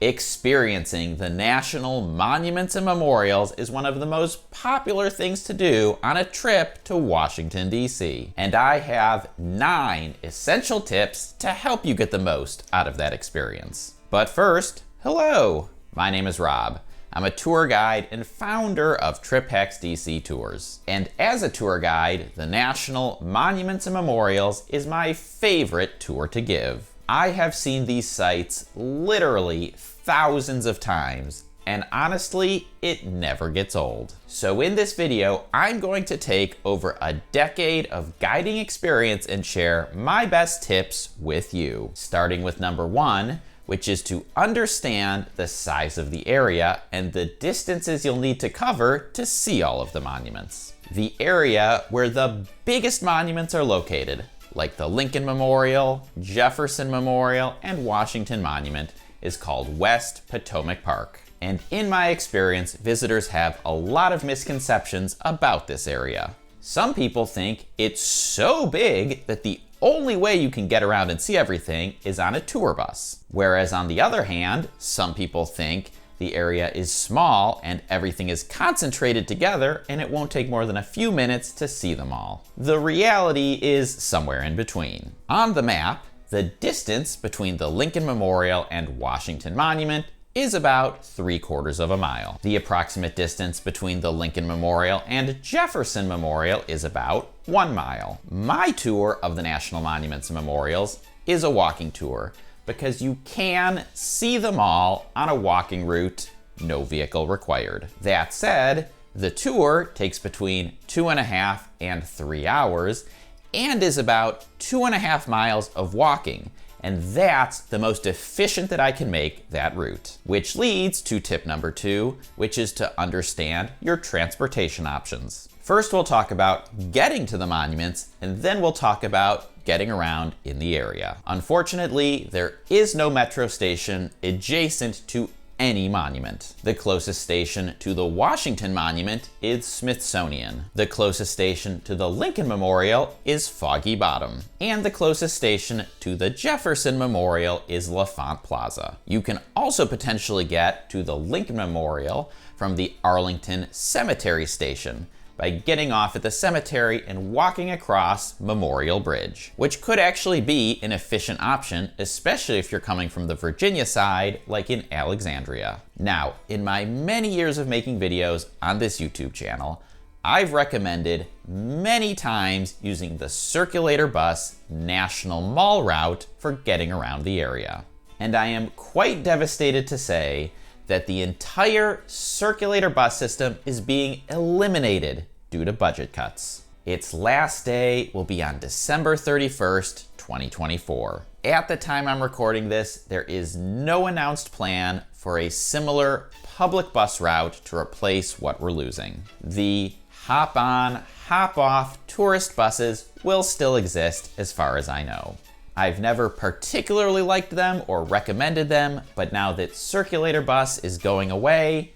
Experiencing the national monuments and memorials is one of the most popular things to do on a trip to Washington, D.C. And I have 9 essential tips to help you get the most out of that experience. But first, hello! My name is Rob. I'm a tour guide and founder of TripHacks DC Tours. And as a tour guide, the National Monuments and Memorials is my favorite tour to give. I have seen these sites literally thousands of times, and honestly, it never gets old. So in this video, I'm going to take over a decade of guiding experience and share my best tips with you. Starting with number 1, which is to understand the size of the area and the distances you'll need to cover to see all of the monuments. The area where the biggest monuments are located, like the Lincoln Memorial, Jefferson Memorial, and Washington Monument, is called West Potomac Park. And in my experience, visitors have a lot of misconceptions about this area. Some people think it's so big that the only way you can get around and see everything is on a tour bus. Whereas on the other hand, some people think the area is small and everything is concentrated together and it won't take more than a few minutes to see them all. The reality is somewhere in between. On the map, the distance between the Lincoln Memorial and Washington Monument is about 3/4 of a mile. The approximate distance between the Lincoln Memorial and Jefferson Memorial is about 1 mile. My tour of the National Monuments and Memorials is a walking tour because you can see them all on a walking route, no vehicle required. That said, the tour takes between 2.5 and 3 hours and is about 2.5 miles of walking. And that's the most efficient that I can make that route. Which leads to tip number 2, which is to understand your transportation options. First, we'll talk about getting to the monuments, and then we'll talk about getting around in the area. Unfortunately, there is no metro station adjacent to any monument. The closest station to the Washington Monument is Smithsonian. The closest station to the Lincoln Memorial is Foggy Bottom. And the closest station to the Jefferson Memorial is L'Enfant Plaza. You can also potentially get to the Lincoln Memorial from the Arlington Cemetery Station by getting off at the cemetery and walking across Memorial Bridge, which could actually be an efficient option, especially if you're coming from the Virginia side, like in Alexandria. Now, in my many years of making videos on this YouTube channel, I've recommended many times using the Circulator Bus National Mall route for getting around the area. And I am quite devastated to say that the entire Circulator Bus system is being eliminated due to budget cuts. Its last day will be on December 31st, 2024. At the time I'm recording this, there is no announced plan for a similar public bus route to replace what we're losing. The hop on, hop off tourist buses will still exist as far as I know. I've never particularly liked them or recommended them, but now that Circulator Bus is going away,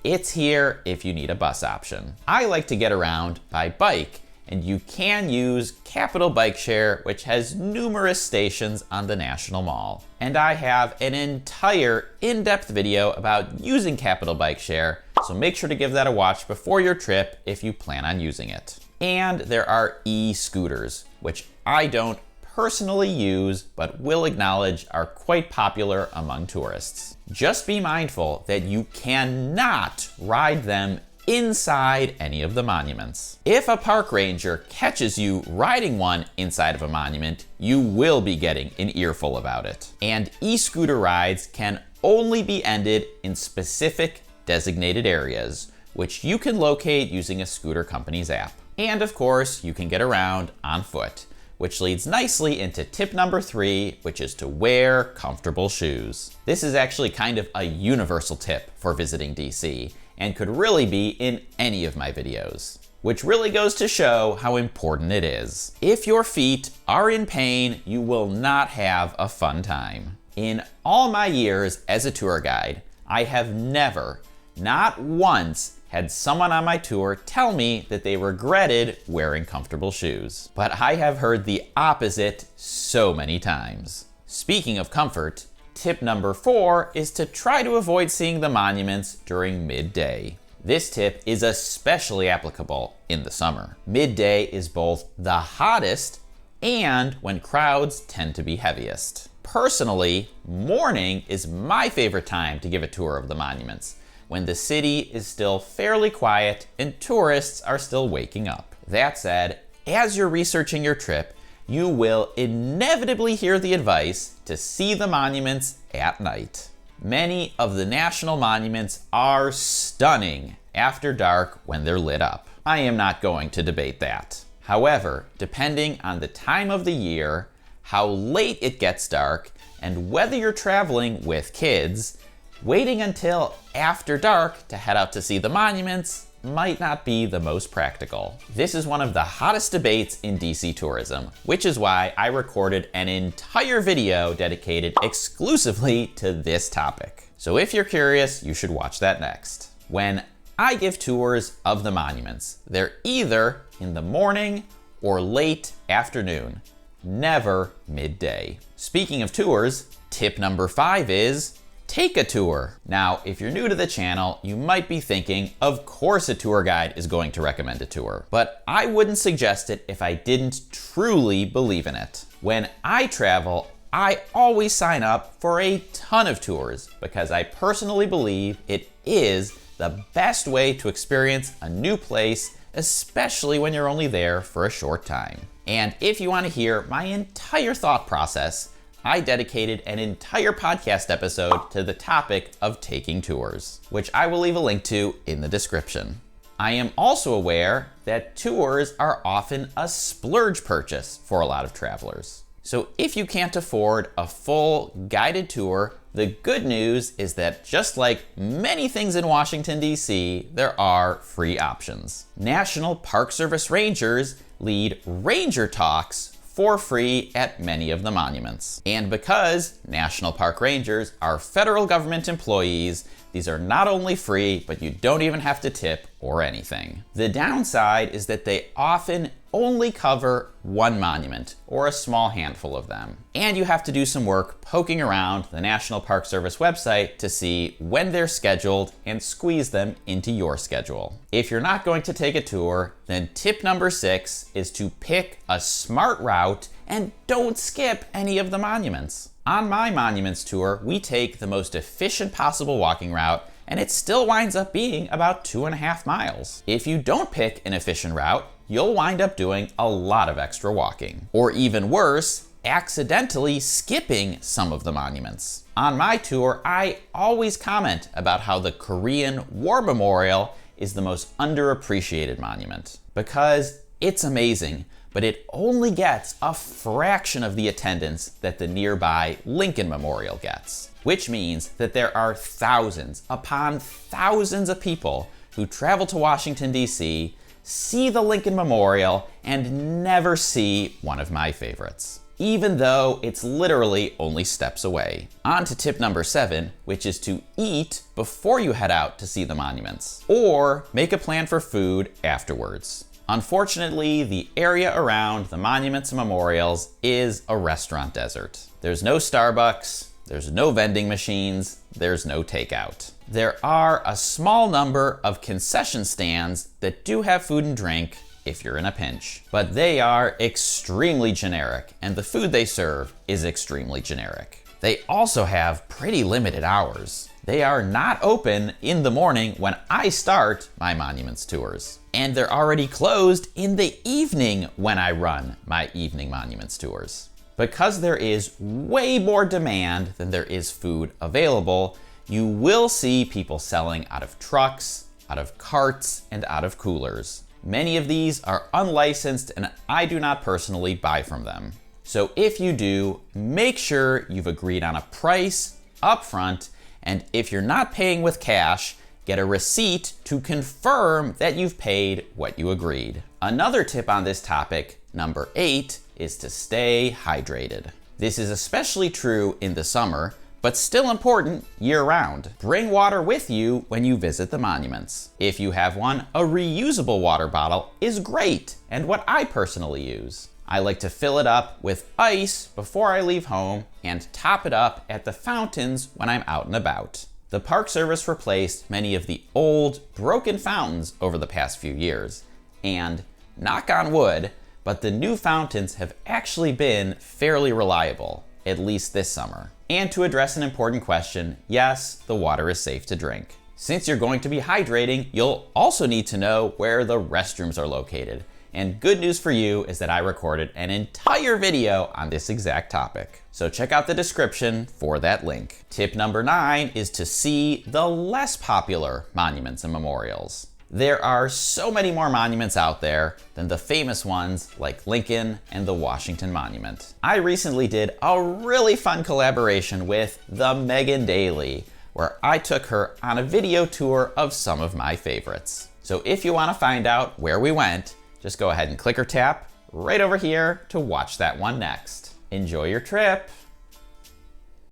it's here if you need a bus option. I like to get around by bike, and you can use Capital Bike Share, which has numerous stations on the National Mall. And I have an entire in-depth video about using Capital Bike Share, so make sure to give that a watch before your trip if you plan on using it. And there are e-scooters, which I don't personally use, but will acknowledge are quite popular among tourists. Just be mindful that you cannot ride them inside any of the monuments. If a park ranger catches you riding one inside of a monument, you will be getting an earful about it. And e-scooter rides can only be ended in specific designated areas, which you can locate using a scooter company's app. And of course, you can get around on foot, which leads nicely into tip number 3, which is to wear comfortable shoes. This is actually kind of a universal tip for visiting DC and could really be in any of my videos, which really goes to show how important it is. If your feet are in pain, you will not have a fun time. In all my years as a tour guide, I have never, not once, had someone on my tour tell me that they regretted wearing comfortable shoes. But I have heard the opposite so many times. Speaking of comfort, tip number 4 is to try to avoid seeing the monuments during midday. This tip is especially applicable in the summer. Midday is both the hottest and when crowds tend to be heaviest. Personally, morning is my favorite time to give a tour of the monuments, when the city is still fairly quiet and tourists are still waking up. That said, as you're researching your trip, you will inevitably hear the advice to see the monuments at night. Many of the national monuments are stunning after dark when they're lit up. I am not going to debate that. However, depending on the time of the year, how late it gets dark, and whether you're traveling with kids, waiting until after dark to head out to see the monuments might not be the most practical. This is one of the hottest debates in DC tourism, which is why I recorded an entire video dedicated exclusively to this topic. So if you're curious, you should watch that next. When I give tours of the monuments, they're either in the morning or late afternoon, never midday. Speaking of tours, tip number 5 is take a tour. Now, if you're new to the channel, you might be thinking, of course a tour guide is going to recommend a tour, but I wouldn't suggest it if I didn't truly believe in it. When I travel, I always sign up for a ton of tours because I personally believe it is the best way to experience a new place, especially when you're only there for a short time. And if you want to hear my entire thought process, I dedicated an entire podcast episode to the topic of taking tours, which I will leave a link to in the description. I am also aware that tours are often a splurge purchase for a lot of travelers. So if you can't afford a full guided tour, the good news is that just like many things in Washington, D.C., there are free options. National Park Service rangers lead ranger talks for free at many of the monuments. And because National Park Rangers are federal government employees, these are not only free, but you don't even have to tip or anything. The downside is that they often only cover one monument or a small handful of them. And you have to do some work poking around the National Park Service website to see when they're scheduled and squeeze them into your schedule. If you're not going to take a tour, then tip number 6 is to pick a smart route and don't skip any of the monuments. On my monuments tour, we take the most efficient possible walking route, and it still winds up being about 2.5 miles. If you don't pick an efficient route, you'll wind up doing a lot of extra walking. Or even worse, accidentally skipping some of the monuments. On my tour, I always comment about how the Korean War Memorial is the most underappreciated monument, because it's amazing, but it only gets a fraction of the attendance that the nearby Lincoln Memorial gets, which means that there are thousands upon thousands of people who travel to Washington, D.C., see the Lincoln Memorial, and never see one of my favorites, even though it's literally only steps away. On to tip number 7, which is to eat before you head out to see the monuments, or make a plan for food afterwards. Unfortunately, the area around the monuments and memorials is a restaurant desert. There's no Starbucks, there's no vending machines, there's no takeout. There are a small number of concession stands that do have food and drink if you're in a pinch, but they are extremely generic, and the food they serve is extremely generic. They also have pretty limited hours. They are not open in the morning when I start my monuments tours. And they're already closed in the evening when I run my evening monuments tours. Because there is way more demand than there is food available, you will see people selling out of trucks, out of carts, and out of coolers. Many of these are unlicensed, and I do not personally buy from them. So if you do, make sure you've agreed on a price upfront, and if you're not paying with cash, get a receipt to confirm that you've paid what you agreed. Another tip on this topic, number 8, is to stay hydrated. This is especially true in the summer, but still important year-round. Bring water with you when you visit the monuments. If you have one, a reusable water bottle is great, and what I personally use. I like to fill it up with ice before I leave home and top it up at the fountains when I'm out and about. The Park Service replaced many of the old, broken fountains over the past few years, and knock on wood, but the new fountains have actually been fairly reliable, at least this summer. And to address an important question, yes, the water is safe to drink. Since you're going to be hydrating, you'll also need to know where the restrooms are located. And good news for you is that I recorded an entire video on this exact topic. So check out the description for that link. Tip number 9 is to see the less popular monuments and memorials. There are so many more monuments out there than the famous ones like Lincoln and the Washington Monument. I recently did a really fun collaboration with the Megan Daly, where I took her on a video tour of some of my favorites. So if you want to find out where we went, just go ahead and click or tap right over here to watch that one next. Enjoy your trip.